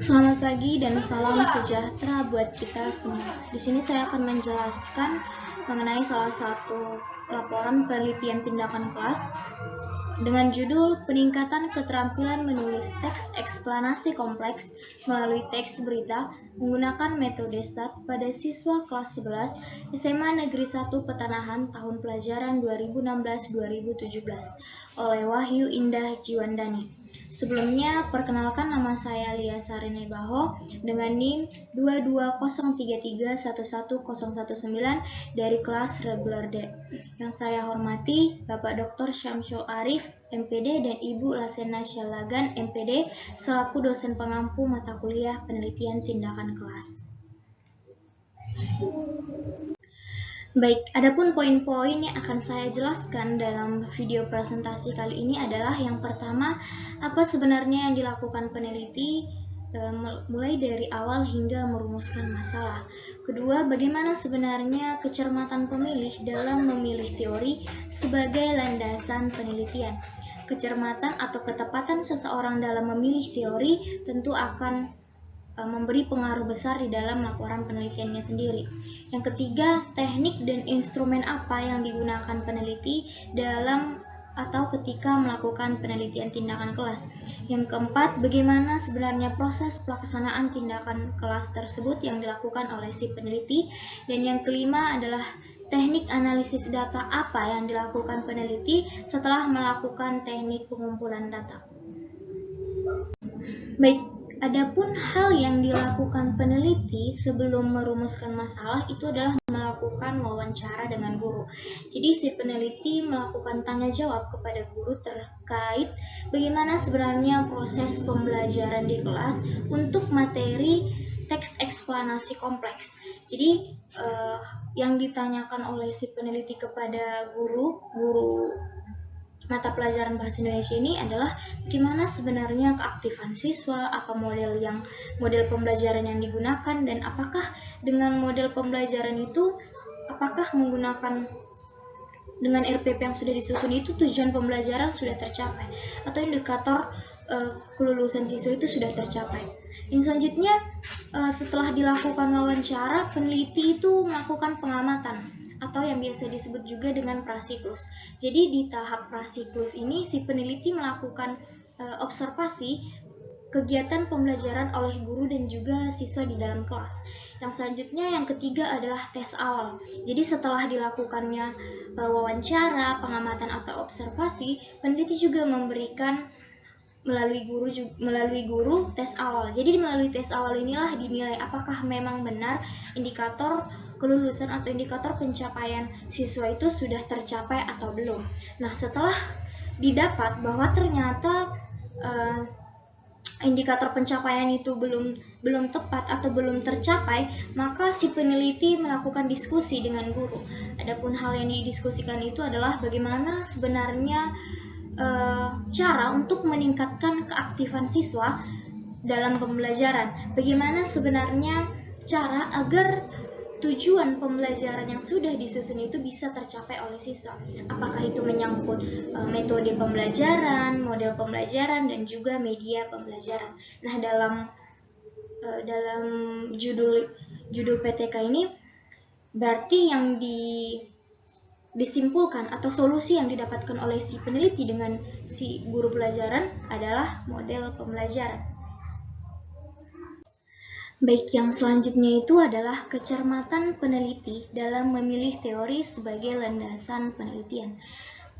Selamat pagi dan salam sejahtera buat kita semua. Di sini saya akan menjelaskan mengenai salah satu laporan penelitian tindakan kelas dengan judul Peningkatan Keterampilan Menulis Teks Eksplanasi Kompleks melalui teks berita menggunakan metode STAT pada siswa kelas 11 SMA Negeri 1 Petanahan tahun pelajaran 2016-2017 oleh Wahyu Indah Jiwandani. Sebelumnya, perkenalkan nama saya Lia Sarine Baho dengan NIM 22033111019 dari kelas reguler D. Yang saya hormati Bapak Dr. Syamsul Arif, MPD, dan Ibu Lasena Syalagan, MPD, selaku dosen pengampu mata kuliah penelitian tindakan kelas. Baik, adapun poin-poin yang akan saya jelaskan dalam video presentasi kali ini adalah yang pertama, apa sebenarnya yang dilakukan peneliti mulai dari awal hingga merumuskan masalah. Kedua, bagaimana sebenarnya kecermatan pemilih dalam memilih teori sebagai landasan penelitian. Kecermatan atau ketepatan seseorang dalam memilih teori tentu akan memberi pengaruh besar di dalam laporan penelitiannya sendiri. Yang ketiga, teknik dan instrumen apa yang digunakan peneliti dalam atau ketika melakukan penelitian tindakan kelas. Yang keempat, bagaimana sebenarnya proses pelaksanaan tindakan kelas tersebut yang dilakukan oleh si peneliti. Dan yang kelima adalah teknik analisis data apa yang dilakukan peneliti setelah melakukan teknik pengumpulan data. Baik, adapun hal yang dilakukan peneliti sebelum merumuskan masalah itu adalah melakukan wawancara dengan guru. Jadi si peneliti melakukan tanya jawab kepada guru terkait bagaimana sebenarnya proses pembelajaran di kelas untuk materi teks eksplanasi kompleks. Jadi yang ditanyakan oleh si peneliti kepada guru mata pelajaran bahasa Indonesia ini adalah bagaimana sebenarnya keaktifan siswa, apa model pembelajaran yang digunakan, dan apakah dengan model pembelajaran itu apakah menggunakan dengan RPP yang sudah disusun itu tujuan pembelajaran sudah tercapai atau indikator kelulusan siswa itu sudah tercapai. Yang selanjutnya, setelah dilakukan wawancara, peneliti itu melakukan pengamatan atau yang biasa disebut juga dengan prasiklus. Jadi di tahap prasiklus ini si peneliti melakukan observasi kegiatan pembelajaran oleh guru dan juga siswa di dalam kelas. Yang selanjutnya, yang ketiga adalah tes awal. Jadi setelah dilakukannya wawancara, pengamatan atau observasi, peneliti juga memberikan melalui guru tes awal. Jadi melalui tes awal inilah dinilai apakah memang benar indikator kelulusan atau indikator pencapaian siswa itu sudah tercapai atau belum. Nah, setelah didapat bahwa ternyata indikator pencapaian itu belum tepat atau belum tercapai, maka si peneliti melakukan diskusi dengan guru. Adapun hal yang didiskusikan itu adalah bagaimana sebenarnya cara untuk meningkatkan keaktifan siswa dalam pembelajaran. Bagaimana sebenarnya cara agar tujuan pembelajaran yang sudah disusun itu bisa tercapai oleh siswa. Apakah itu menyangkut metode pembelajaran, model pembelajaran, dan juga media pembelajaran. Nah, dalam judul PTK ini berarti yang disimpulkan atau solusi yang didapatkan oleh si peneliti dengan si guru pelajaran adalah model pembelajaran. Baik, yang selanjutnya itu adalah kecermatan peneliti dalam memilih teori sebagai landasan penelitian.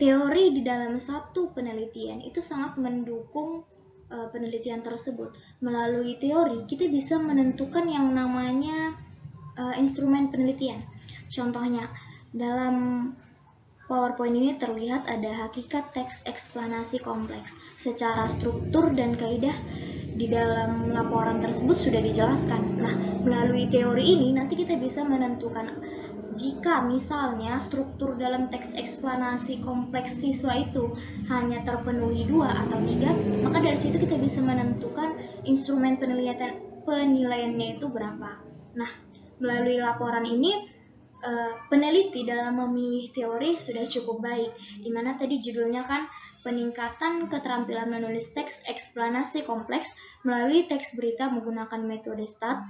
Teori di dalam satu penelitian itu sangat mendukung penelitian tersebut. Melalui teori, kita bisa menentukan yang namanya instrumen penelitian. Contohnya, dalam PowerPoint ini terlihat ada hakikat teks eksplanasi kompleks. Secara struktur dan kaidah di dalam laporan tersebut sudah dijelaskan. Nah, melalui teori ini nanti kita bisa menentukan jika misalnya struktur dalam teks eksplanasi kompleks siswa itu hanya terpenuhi 2 atau 3, maka dari situ kita bisa menentukan instrumen penilaiannya itu berapa. Nah, melalui laporan ini peneliti dalam memilih teori sudah cukup baik, dimana tadi judulnya kan peningkatan keterampilan menulis teks eksplanasi kompleks melalui teks berita menggunakan metode STAT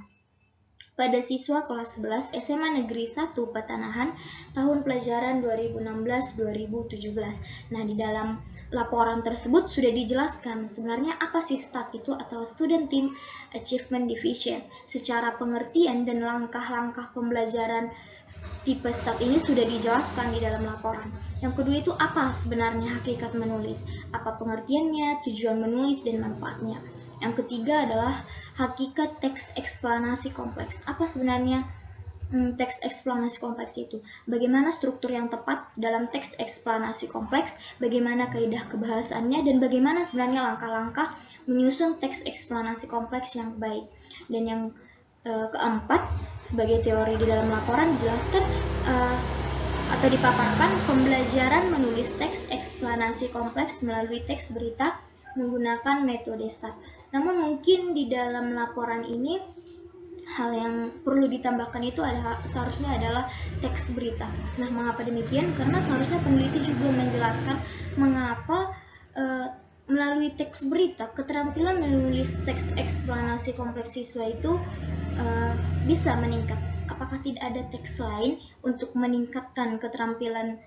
pada siswa kelas 11 SMA Negeri 1 Patanahan tahun pelajaran 2016-2017. Nah, di dalam laporan tersebut sudah dijelaskan sebenarnya apa sih STAT itu atau Student Team Achievement Division. Secara pengertian dan langkah-langkah pembelajaran tipe STAT ini sudah dijelaskan di dalam laporan. Yang kedua itu apa sebenarnya hakikat menulis, apa pengertiannya, tujuan menulis, dan manfaatnya. Yang ketiga adalah hakikat teks eksplanasi kompleks. Apa sebenarnya teks eksplanasi kompleks itu? Bagaimana struktur yang tepat dalam teks eksplanasi kompleks, bagaimana kaidah kebahasaannya, dan bagaimana sebenarnya langkah-langkah menyusun teks eksplanasi kompleks yang baik. Dan yang keempat, sebagai teori di dalam laporan dijelaskan atau dipaparkan pembelajaran menulis teks eksplanasi kompleks melalui teks berita menggunakan metode STAT. Namun mungkin di dalam laporan ini hal yang perlu ditambahkan itu seharusnya adalah teks berita. Nah, mengapa demikian? Karena seharusnya peneliti juga menjelaskan mengapa melalui teks berita, keterampilan menulis teks eksplanasi kompleks siswa itu bisa meningkat. Apakah tidak ada teks lain untuk meningkatkan keterampilan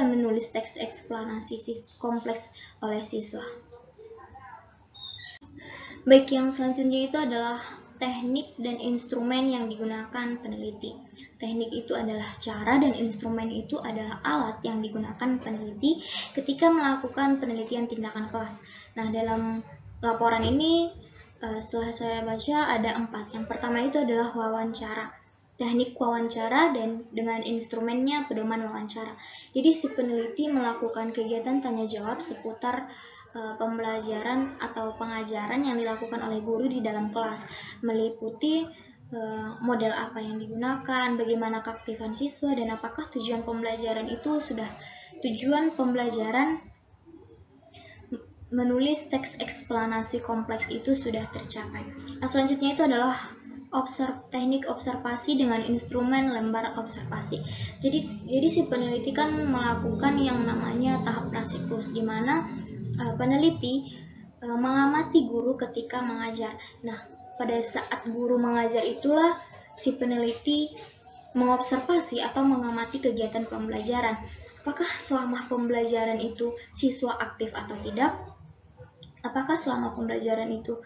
menulis teks eksplanasi kompleks oleh siswa? Baik, yang selanjutnya itu adalah teknik dan instrumen yang digunakan peneliti. Teknik itu adalah cara dan instrumen itu adalah alat yang digunakan peneliti ketika melakukan penelitian tindakan kelas. Nah, dalam laporan ini setelah saya baca ada 4. Yang pertama itu adalah wawancara. Teknik wawancara dan dengan instrumennya pedoman wawancara. Jadi si peneliti melakukan kegiatan tanya jawab seputar pembelajaran atau pengajaran yang dilakukan oleh guru di dalam kelas, meliputi model apa yang digunakan, bagaimana keaktifan siswa, dan apakah tujuan pembelajaran menulis teks eksplanasi kompleks itu sudah tercapai. Nah, selanjutnya itu adalah teknik observasi dengan instrumen lembar observasi. Jadi si peneliti kan melakukan yang namanya tahap prasiklus, di mana peneliti mengamati guru ketika mengajar. Nah, pada saat guru mengajar itulah si peneliti mengobservasi atau mengamati kegiatan pembelajaran. Apakah selama pembelajaran itu siswa aktif atau tidak? Apakah selama pembelajaran itu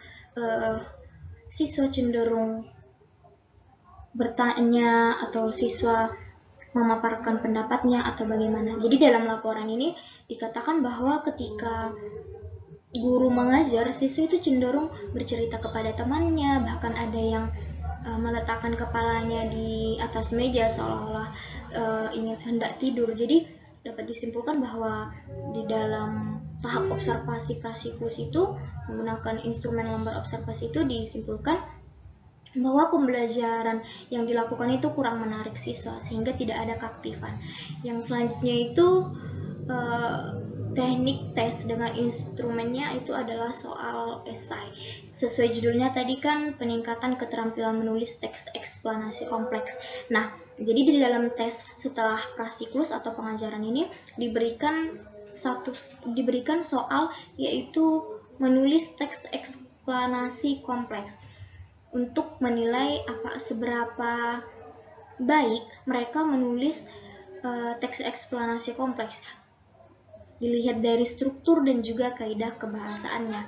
siswa cenderung bertanya atau siswa memaparkan pendapatnya atau bagaimana? Jadi dalam laporan ini dikatakan bahwa ketika guru mengajar, siswa itu cenderung bercerita kepada temannya, bahkan ada yang meletakkan kepalanya di atas meja seolah-olah ingin hendak tidur. Jadi dapat disimpulkan bahwa di dalam tahap observasi prasiklus itu menggunakan instrumen lembar observasi itu disimpulkan bahwa pembelajaran yang dilakukan itu kurang menarik siswa sehingga tidak ada keaktifan. Yang selanjutnya itu teknik tes dengan instrumennya itu adalah soal esai. Sesuai judulnya tadi kan peningkatan keterampilan menulis teks eksplanasi kompleks. Nah, jadi di dalam tes setelah prasiklus atau pengajaran ini diberikan soal yaitu menulis teks eksplanasi kompleks untuk menilai seberapa baik mereka menulis teks eksplanasi kompleks. Dilihat dari struktur dan juga kaidah kebahasaannya.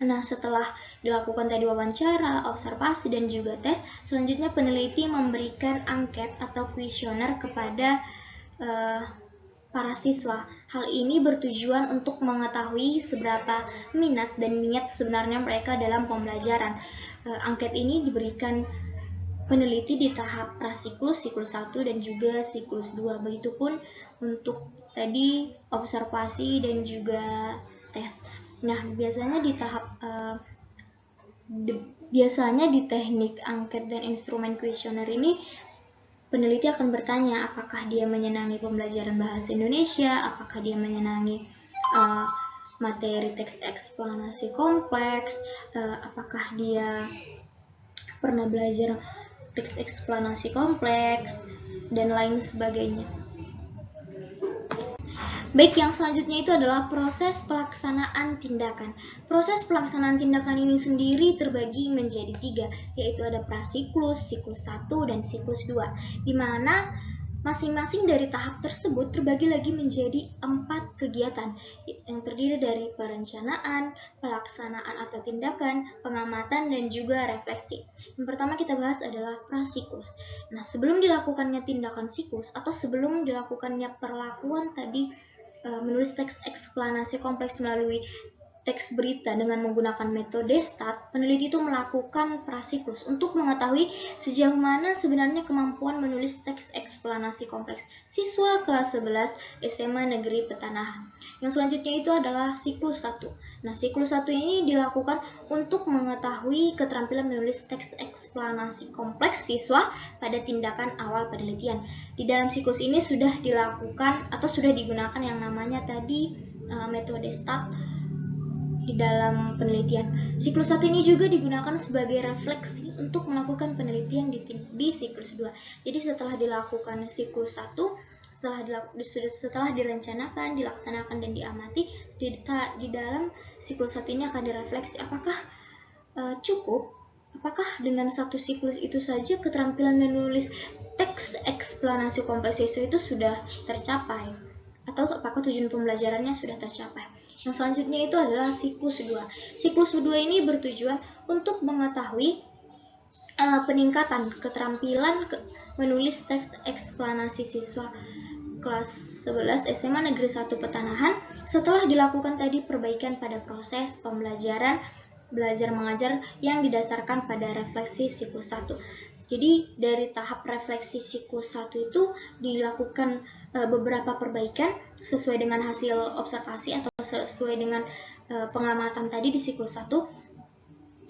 Nah, setelah dilakukan tadi wawancara, observasi, dan juga tes, selanjutnya peneliti memberikan angket atau kuesioner kepada para siswa. Hal ini bertujuan untuk mengetahui seberapa minat dan niat sebenarnya mereka dalam pembelajaran. Angket ini diberikan peneliti di tahap prasiklus, siklus 1 dan juga siklus 2. Begitupun untuk tadi observasi dan juga tes. Nah, biasanya di teknik angket dan instrumen kuesioner ini peneliti akan bertanya apakah dia menyenangi pembelajaran bahasa Indonesia, apakah dia menyenangi materi teks eksplanasi kompleks, apakah dia pernah belajar teks eksplanasi kompleks, dan lain sebagainya. Baik, yang selanjutnya itu adalah proses pelaksanaan tindakan. Proses pelaksanaan tindakan ini sendiri terbagi menjadi 3, yaitu ada prasiklus, siklus 1, dan siklus 2, di mana masing-masing dari tahap tersebut terbagi lagi menjadi 4 kegiatan yang terdiri dari perencanaan, pelaksanaan atau tindakan, pengamatan, dan juga refleksi. Yang pertama kita bahas adalah prasiklus. Nah, sebelum dilakukannya tindakan siklus atau sebelum dilakukannya perlakuan tadi menulis teks eksplanasi kompleks melalui teks berita dengan menggunakan metode STAT, peneliti itu melakukan prasiklus untuk mengetahui sejauh mana sebenarnya kemampuan menulis teks eksplanasi kompleks siswa kelas 11 SMA Negeri Petanahan. Yang selanjutnya itu adalah siklus 1. Nah, siklus 1 ini dilakukan untuk mengetahui keterampilan menulis teks eksplanasi kompleks siswa pada tindakan awal penelitian. Di dalam siklus ini sudah dilakukan atau sudah digunakan yang namanya tadi metode STAT di dalam penelitian. Siklus 1 ini juga digunakan sebagai refleksi untuk melakukan penelitian di siklus 2. Jadi setelah dilakukan siklus 1, setelah direncanakan, dilaksanakan, dan diamati, di dalam siklus 1 ini akan direfleksi apakah cukup. Apakah dengan satu siklus itu saja keterampilan menulis teks eksplanasi kompleks siswa itu sudah tercapai? Atau apakah tujuan pembelajarannya sudah tercapai? Yang selanjutnya itu adalah siklus 2. Siklus 2 ini bertujuan untuk mengetahui peningkatan keterampilan menulis teks eksplanasi siswa kelas 11 SMA Negeri 1 Petanahan setelah dilakukan tadi perbaikan pada proses pembelajaran belajar mengajar yang didasarkan pada refleksi siklus 1. Jadi dari tahap refleksi siklus 1 itu dilakukan beberapa perbaikan sesuai dengan hasil observasi atau sesuai dengan pengamatan tadi di siklus 1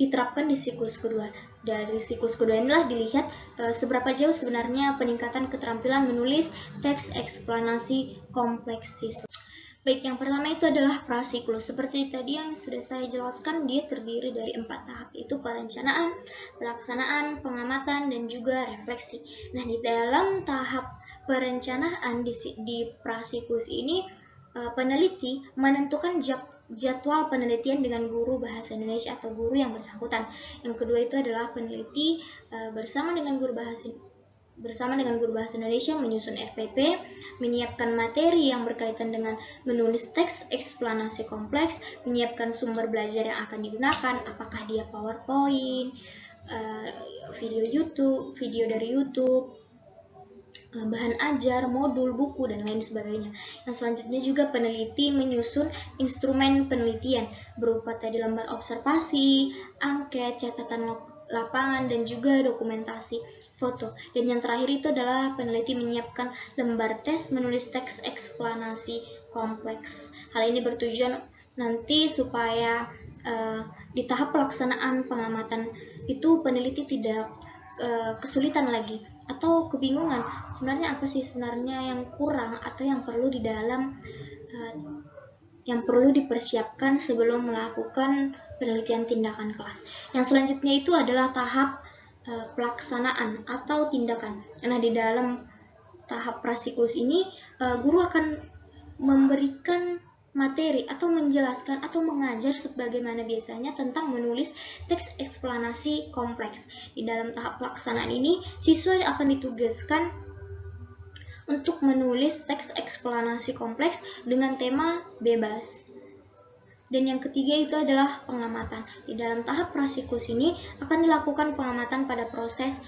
diterapkan di siklus kedua. Dari siklus kedua inilah dilihat seberapa jauh sebenarnya peningkatan keterampilan menulis teks eksplanasi kompleks siswa. Baik, yang pertama itu adalah prasiklus. Seperti tadi yang sudah saya jelaskan, dia terdiri dari 4 tahap, yaitu perencanaan, pelaksanaan, pengamatan, dan juga refleksi. Nah, di dalam tahap perencanaan di prasiklus ini, peneliti menentukan jadwal penelitian dengan guru bahasa Indonesia atau guru yang bersangkutan. Yang kedua itu adalah peneliti bersama dengan guru bahasa Indonesia menyusun RPP, menyiapkan materi yang berkaitan dengan menulis teks eksplanasi kompleks, menyiapkan sumber belajar yang akan digunakan, apakah dia PowerPoint, video dari YouTube, bahan ajar, modul, buku, dan lain sebagainya. Yang selanjutnya juga peneliti menyusun instrumen penelitian berupa tadi lembar observasi, angket, catatan lapangan, dan juga dokumentasi foto. Dan yang terakhir itu adalah peneliti menyiapkan lembar tes menulis teks eksplanasi kompleks. Hal ini bertujuan nanti supaya di tahap pelaksanaan pengamatan itu peneliti tidak kesulitan lagi atau kebingungan sebenarnya apa sih sebenarnya yang kurang atau yang perlu di dalam yang perlu dipersiapkan sebelum melakukan penelitian tindakan kelas. Yang selanjutnya itu adalah tahap pelaksanaan atau tindakan. Nah, di dalam tahap prasiklus ini guru akan memberikan materi atau menjelaskan atau mengajar sebagaimana biasanya tentang menulis teks eksplanasi kompleks. Di dalam tahap pelaksanaan ini, siswa akan ditugaskan untuk menulis teks eksplanasi kompleks dengan tema bebas. Dan yang ketiga itu adalah pengamatan. Di dalam tahap prasiklus ini akan dilakukan pengamatan pada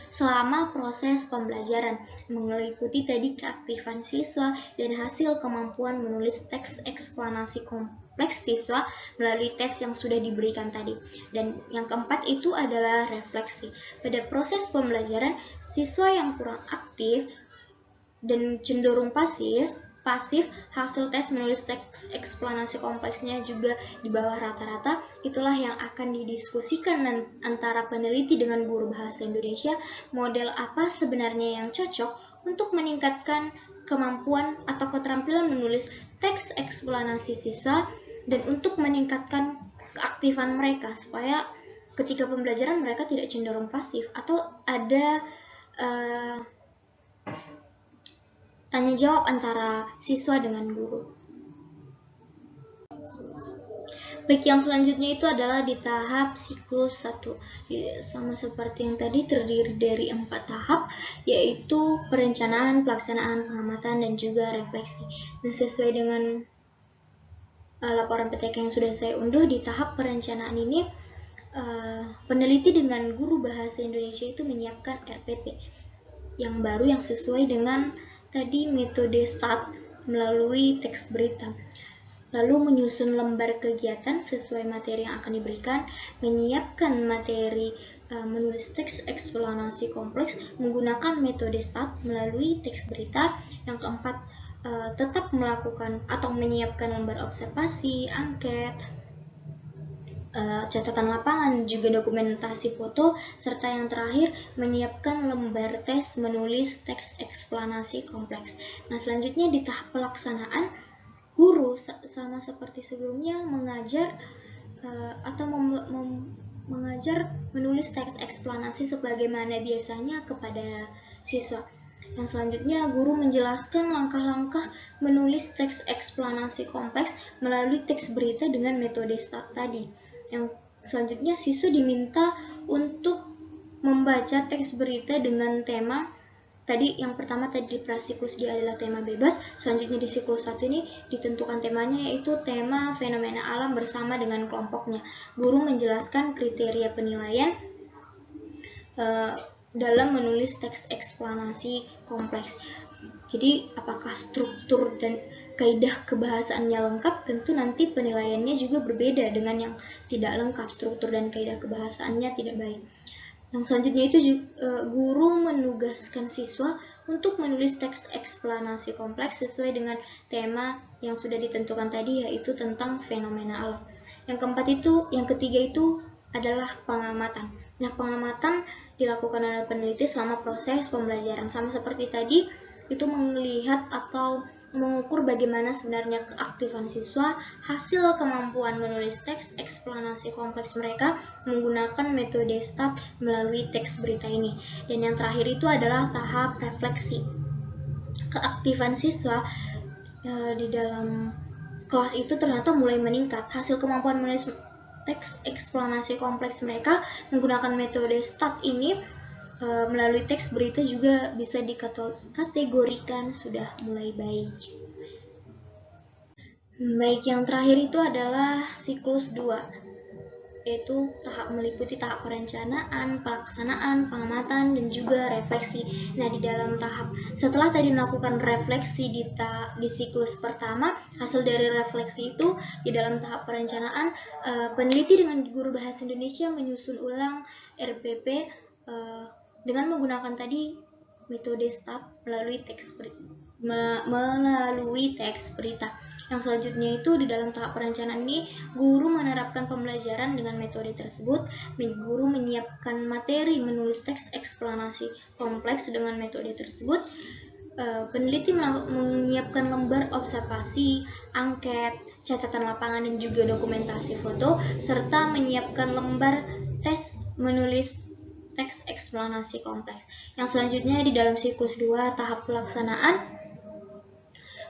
selama proses pembelajaran, meliputi tadi keaktifan siswa dan hasil kemampuan menulis teks eksplanasi kompleks siswa melalui tes yang sudah diberikan tadi. Dan yang keempat itu adalah refleksi. Pada proses pembelajaran, siswa yang kurang aktif dan cenderung pasif, hasil tes menulis teks eksplanasi kompleksnya juga di bawah rata-rata. Itulah yang akan didiskusikan antara peneliti dengan guru bahasa Indonesia, model apa sebenarnya yang cocok untuk meningkatkan kemampuan atau keterampilan menulis teks eksplanasi siswa dan untuk meningkatkan keaktifan mereka supaya ketika pembelajaran mereka tidak cenderung pasif atau ada tanya jawab antara siswa dengan guru. Baik, yang selanjutnya itu adalah di tahap siklus 1. Sama seperti yang tadi, terdiri dari 4 tahap, yaitu perencanaan, pelaksanaan, pengamatan, dan juga refleksi. Nah, sesuai dengan laporan PTK yang sudah saya unduh, di tahap perencanaan ini peneliti dengan guru bahasa Indonesia itu menyiapkan RPP yang baru yang sesuai dengan tadi metode START melalui teks berita. Lalu menyusun lembar kegiatan sesuai materi yang akan diberikan, menyiapkan materi menulis teks eksplanasi kompleks menggunakan metode START melalui teks berita. Yang keempat, tetap melakukan atau menyiapkan lembar observasi, angket, catatan lapangan, juga dokumentasi foto, serta yang terakhir menyiapkan lembar tes menulis teks eksplanasi kompleks. Nah, selanjutnya di tahap pelaksanaan, guru sama seperti sebelumnya mengajar atau mengajar menulis teks eksplanasi sebagaimana biasanya kepada siswa. Yang selanjutnya, guru menjelaskan langkah-langkah menulis teks eksplanasi kompleks melalui teks berita dengan metode START tadi. Yang selanjutnya, siswa diminta untuk membaca teks berita dengan tema tadi. Yang pertama tadi di prasiklus dia adalah tema bebas. Selanjutnya di siklus 1 ini ditentukan temanya, yaitu tema fenomena alam bersama dengan kelompoknya. Guru menjelaskan kriteria penilaian dalam menulis teks eksplanasi kompleks. Jadi apakah struktur dan kaidah kebahasaannya lengkap? Tentu nanti penilaiannya juga berbeda dengan yang tidak lengkap, struktur dan kaidah kebahasaannya tidak baik. Yang selanjutnya itu guru menugaskan siswa untuk menulis teks eksplanasi kompleks sesuai dengan tema yang sudah ditentukan tadi, yaitu tentang fenomena alam. Yang ketiga itu adalah pengamatan. Nah, pengamatan dilakukan oleh peneliti selama proses pembelajaran. Sama seperti tadi, itu melihat atau mengukur bagaimana sebenarnya keaktifan siswa, hasil kemampuan menulis teks eksplanasi kompleks mereka menggunakan metode START melalui teks berita ini. Dan yang terakhir itu adalah tahap refleksi. Keaktifan siswa di dalam kelas itu ternyata mulai meningkat. Hasil kemampuan menulis teks eksplanasi kompleks mereka menggunakan metode START ini melalui teks berita juga bisa dikategorikan sudah mulai baik. Baik, yang terakhir itu adalah siklus 2, yaitu meliputi tahap perencanaan, pelaksanaan, pengamatan, dan juga refleksi. Nah, di dalam tahap setelah tadi melakukan refleksi di siklus pertama, hasil dari refleksi itu di dalam tahap perencanaan, peneliti dengan guru bahasa Indonesia menyusun ulang RPP dengan menggunakan tadi metode START melalui teks berita. Yang selanjutnya itu di dalam tahap perencanaan ini, guru menerapkan pembelajaran dengan metode tersebut. Guru menyiapkan materi menulis teks eksplanasi kompleks dengan metode tersebut. Peneliti menyiapkan lembar observasi, angket, catatan lapangan, dan juga dokumentasi foto, serta menyiapkan lembar tes menulis teks eksplanasi kompleks. Yang selanjutnya di dalam siklus 2 tahap pelaksanaan,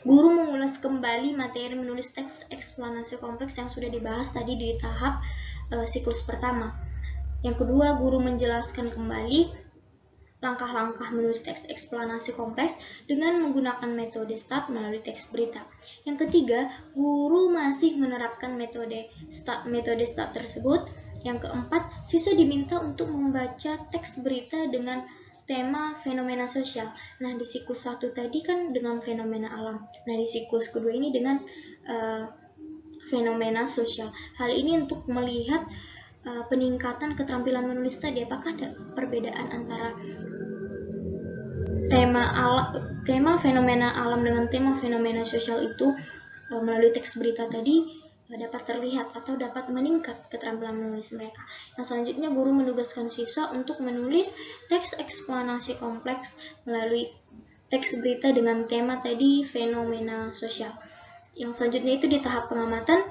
guru mengulas kembali materi menulis teks eksplanasi kompleks yang sudah dibahas tadi di tahap siklus pertama. Yang kedua, guru menjelaskan kembali langkah-langkah menulis teks eksplanasi kompleks dengan menggunakan metode START melalui teks berita. Yang ketiga, guru masih menerapkan metode START tersebut. Yang keempat, siswa diminta untuk membaca teks berita dengan tema fenomena sosial. Nah, di siklus 1 tadi kan dengan fenomena alam. Nah, di siklus kedua ini dengan fenomena sosial. Hal ini untuk melihat peningkatan keterampilan menulis tadi. Apakah ada perbedaan antara tema fenomena alam dengan tema fenomena sosial itu melalui teks berita tadi dapat terlihat atau dapat meningkat keterampilan menulis mereka. Yang selanjutnya, guru menugaskan siswa untuk menulis teks eksplanasi kompleks melalui teks berita dengan tema tadi fenomena sosial. Yang selanjutnya itu di tahap pengamatan,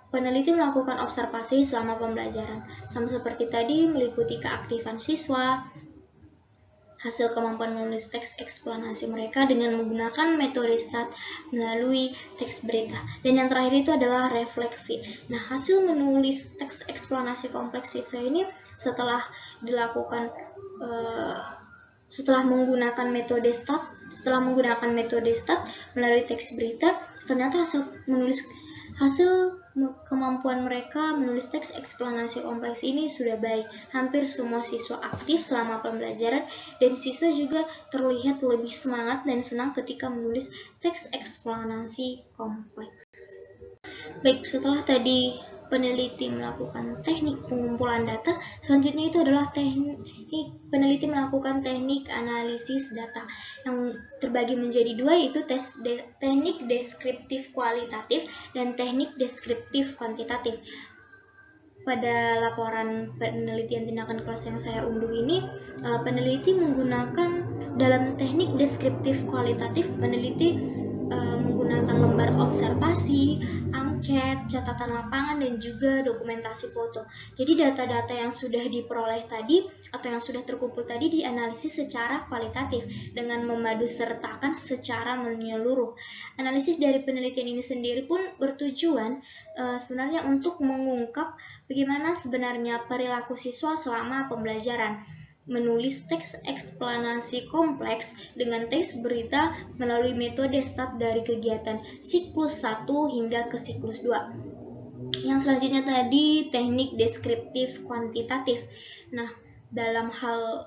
peneliti melakukan observasi selama pembelajaran. Sama seperti tadi, meliputi keaktifan siswa, hasil kemampuan menulis teks eksplanasi mereka dengan menggunakan metode STAT melalui teks berita. Dan yang terakhir itu adalah refleksi. Nah, hasil menulis teks eksplanasi kompleks siswa ini setelah dilakukan setelah menggunakan metode STAT melalui teks berita, ternyata hasil kemampuan mereka menulis teks eksplanasi kompleks ini sudah baik. Hampir semua siswa aktif selama pembelajaran, dan siswa juga terlihat lebih semangat dan senang ketika menulis teks eksplanasi kompleks. Baik, setelah tadi peneliti melakukan teknik pengumpulan data, selanjutnya itu adalah peneliti melakukan teknik analisis data yang terbagi menjadi dua, yaitu teknik deskriptif kualitatif dan teknik deskriptif kuantitatif. Pada laporan penelitian tindakan kelas yang saya unduh ini, peneliti menggunakan dalam teknik deskriptif kualitatif, peneliti menggunakan lembar observasi, angket, catatan lapangan, dan juga dokumentasi foto. Jadi data-data yang sudah diperoleh tadi atau yang sudah terkumpul tadi dianalisis secara kualitatif dengan memadu sertakan secara menyeluruh. Analisis dari penelitian ini sendiri pun bertujuan sebenarnya untuk mengungkap bagaimana sebenarnya perilaku siswa selama pembelajaran. Menulis teks eksplanasi kompleks dengan teks berita melalui metode STAT dari kegiatan siklus 1 hingga ke siklus 2. Yang selanjutnya tadi teknik deskriptif kuantitatif. Nah, dalam hal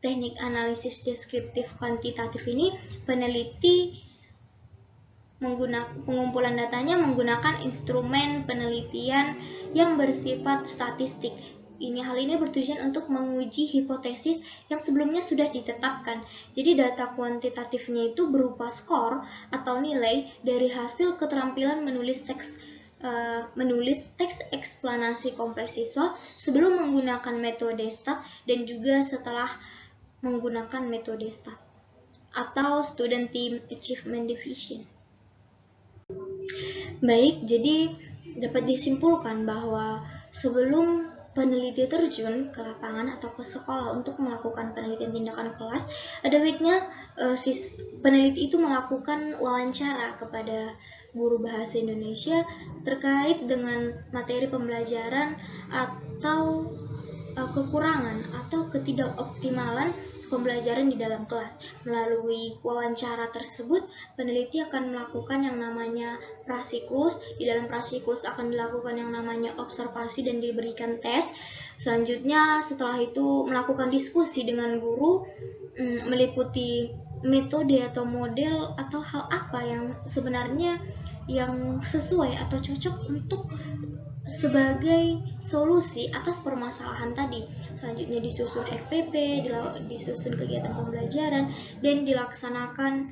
teknik analisis deskriptif kuantitatif ini, peneliti pengumpulan datanya menggunakan instrumen penelitian yang bersifat statistik. Hal ini bertujuan untuk menguji hipotesis yang sebelumnya sudah ditetapkan. Jadi data kuantitatifnya itu berupa skor atau nilai dari hasil keterampilan menulis teks eksplanasi kompleks siswa sebelum menggunakan metode STAT dan juga setelah menggunakan metode STAT atau Student Team Achievement Division. Baik, jadi dapat disimpulkan bahwa sebelum peneliti terjun ke lapangan atau ke sekolah untuk melakukan penelitian tindakan kelas, ada baiknya peneliti itu melakukan wawancara kepada guru bahasa Indonesia terkait dengan materi pembelajaran atau kekurangan atau ketidakoptimalan pembelajaran di dalam kelas. Melalui wawancara tersebut, peneliti akan melakukan yang namanya prasiklus. Di dalam prasiklus akan dilakukan yang namanya observasi dan diberikan tes. Selanjutnya, setelah itu melakukan diskusi dengan guru, meliputi metode atau model atau hal apa yang sebenarnya yang sesuai atau cocok untuk sebagai solusi atas permasalahan tadi. Selanjutnya disusun RPP, disusun kegiatan pembelajaran, dan dilaksanakan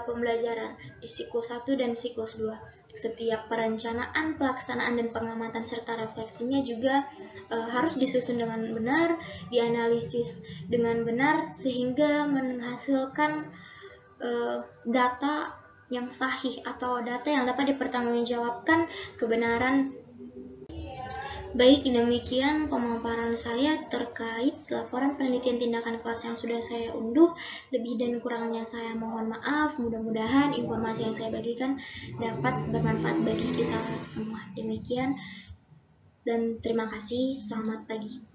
pembelajaran di siklus 1 dan siklus 2. Setiap perencanaan, pelaksanaan, dan pengamatan serta refleksinya juga harus disusun dengan benar, dianalisis dengan benar, sehingga menghasilkan data yang sahih atau data yang dapat dipertanggungjawabkan kebenaran. Baik, demikian pemaparan saya terkait laporan penelitian tindakan kelas yang sudah saya unduh. Lebih dan kurangnya saya mohon maaf. Mudah-mudahan informasi yang saya bagikan dapat bermanfaat bagi kita semua. Demikian dan terima kasih. Selamat pagi.